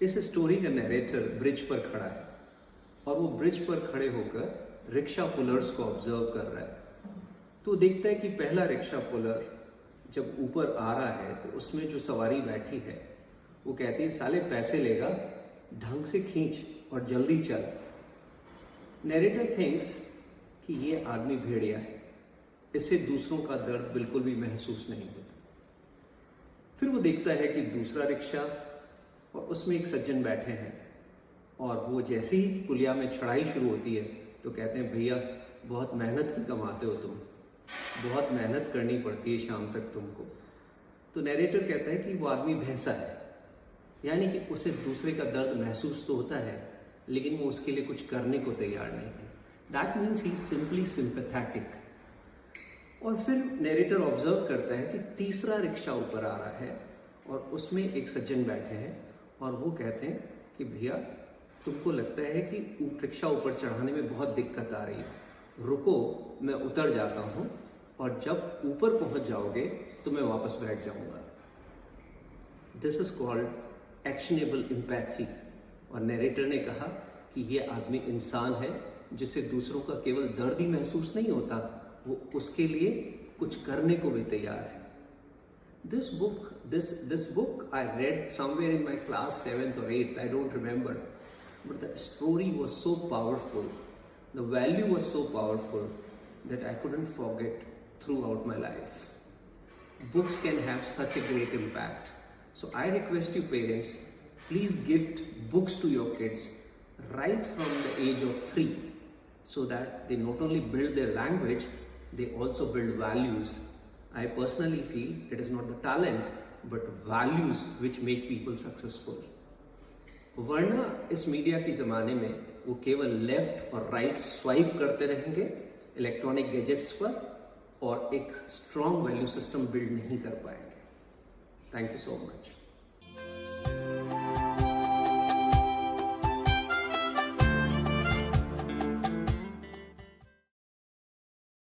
इस स्टोरी का narrator bridge पर खड़ा है और वो ब्रिज पर खड़े होकर रिक्शा पुलर्स को ऑब्जर्व कर रहा है। तो देखता है कि पहला रिक्शा पुलर जब ऊपर आ रहा है तो उसमें जो सवारी बैठी है वो कहती है, साले पैसे लेगा, ढंग से खींच और जल्दी चल। नैरेटर थिंक्स कि ये आदमी भेड़िया है, इससे दूसरों का दर्द बिल्कुल भी महसूस नहीं होता। फिर वो देखता है कि दूसरा रिक्शा और उसमें एक सज्जन बैठे हैं और वो जैसे ही पुलिया में चढ़ाई शुरू होती है तो कहते हैं, भैया बहुत मेहनत की कमाते हो तुम, बहुत मेहनत करनी पड़ती है शाम तक तुमको। तो नैरेटर कहता है कि वो आदमी भैंसा है, यानी कि उसे दूसरे का दर्द महसूस तो होता है लेकिन वो उसके लिए कुछ करने को तैयार नहीं है। That means he simply sympathetic. और फिर नैरेटर ऑब्जर्व करता है कि तीसरा रिक्शा ऊपर आ रहा है और उसमें एक सज्जन बैठे हैं और वो कहते हैं कि भैया तुमको लगता है कि रिक्शा ऊपर चढ़ाने में बहुत दिक्कत आ रही है, रुको मैं उतर जाता हूँ और जब ऊपर पहुँच जाओगे तो मैं वापस बैठ जाऊँगा। This is called actionable empathy. और नैरेटर ने कहा कि ये आदमी इंसान है जिसे दूसरों का केवल दर्द ही महसूस नहीं होता, वो उसके लिए कुछ करने को भी तैयार है। This book I read somewhere in my class 7th or 8th, I don't remember, but the story was so powerful, the value was so powerful that I couldn't forget throughout my life. Books can have such a great impact. So I request you parents, please gift books to your kids right from the age of 3 so that they not only build their language, they also build values. I personally feel it is not the talent but values which make people successful. वरना इस media के ज़माने में वो केवल left और right swipe करते रहेंगे इलेक्ट्रॉनिक गैजेट्स पर और एक स्ट्रॉन्ग वैल्यू सिस्टम बिल्ड नहीं कर पाएंगे। Thank you so much.